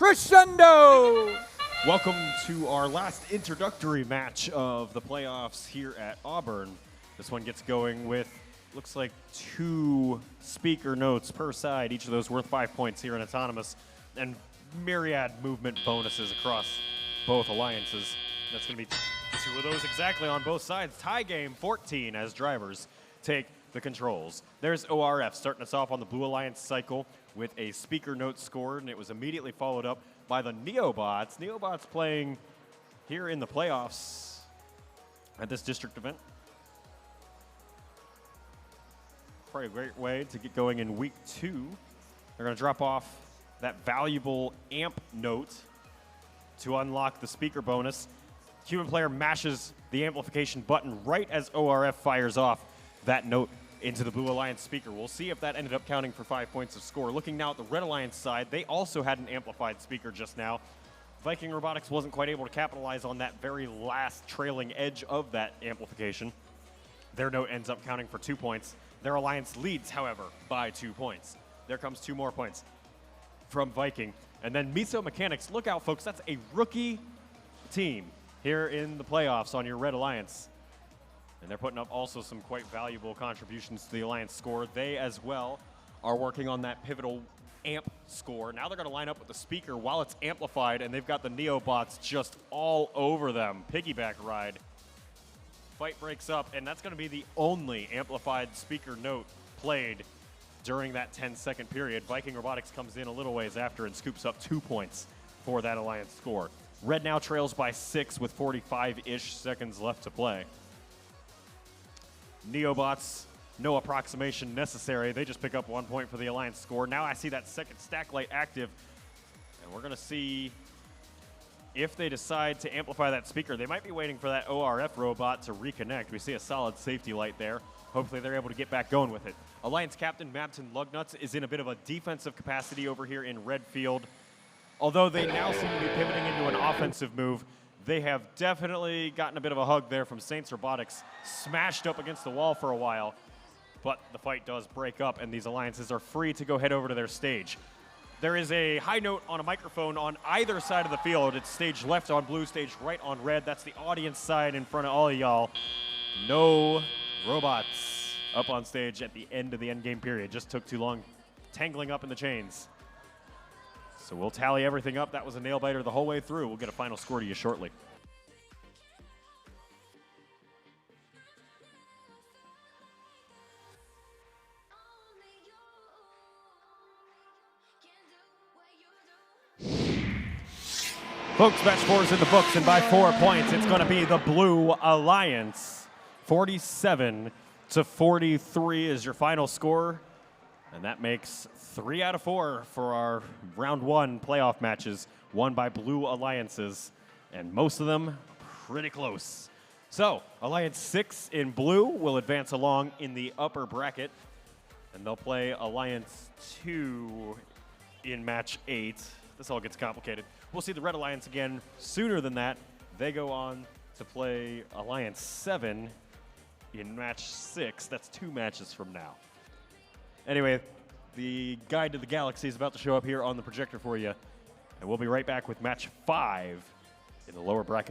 Crescendo! Welcome to our last introductory match of the playoffs here at Auburn. This one gets going with, looks like 2 speaker notes per side, each of those worth 5 points here in Autonomous, and myriad movement bonuses across both alliances. That's going to be 2 of those exactly on both sides. Tie game 14 as drivers take the controls. There's ORF starting us off on the Blue Alliance cycle with a speaker note scored, and it was immediately followed up by the Neobots. Neobots playing here in the playoffs at this district event. Probably a great way to get going in week 2. They're going to drop off that valuable amp note to unlock the speaker bonus. Human player mashes the amplification button right as ORF fires off that note into the Blue Alliance speaker. We'll see if that ended up counting for 5 points of score. Looking now at the Red Alliance side, they also had an amplified speaker just now. Viking Robotics wasn't quite able to capitalize on that very last trailing edge of that amplification. Their note ends up counting for 2 points. Their alliance leads, however, by 2 points. There comes 2 more points from Viking. And then Miso Mechanics, look out, folks, that's a rookie team here in the playoffs on your Red Alliance. And they're putting up also some quite valuable contributions to the Alliance score. They, as well, are working on that pivotal amp score. Now they're going to line up with the speaker while it's amplified, and they've got the Neobots just all over them. Piggyback ride. Fight breaks up, and that's going to be the only amplified speaker note played during that 10-second period. Viking Robotics comes in a little ways after and scoops up 2 points for that Alliance score. Red now trails by 6 with 45-ish seconds left to play. Neobots, no approximation necessary. They just pick up 1 point for the Alliance score. Now I see that second stack light active, and we're going to see if they decide to amplify that speaker. They might be waiting for that ORF robot to reconnect. We see a solid safety light there. Hopefully they're able to get back going with it. Alliance captain Mabton Lugnuts is in a bit of a defensive capacity over here in red field. Although they now seem to be pivoting into an offensive move, they have definitely gotten a bit of a hug there from Saints Robotics, smashed up against the wall for a while, but the fight does break up and these alliances are free to go head over to their stage. There is a high note on a microphone on either side of the field. It's stage left on blue, stage right on red. That's the audience side in front of all of y'all. No robots up on stage at the end of the endgame period. Just took too long tangling up in the chains. So we'll tally everything up. That was a nail biter the whole way through. We'll get a final score to you shortly. Folks, match 4 is in the books, and by 4 points, it's going to be the Blue Alliance. 47-43 is your final score. And that makes 3 out of 4 for our round 1 playoff matches, won by Blue Alliances, and most of them pretty close. So, Alliance 6 in blue will advance along in the upper bracket, and they'll play Alliance 2 in match 8. This all gets complicated. We'll see the Red Alliance again sooner than that. They go on to play Alliance 7 in match 6. That's 2 matches from now. Anyway, the Guide to the Galaxy is about to show up here on the projector for you. And we'll be right back with match 5 in the lower bracket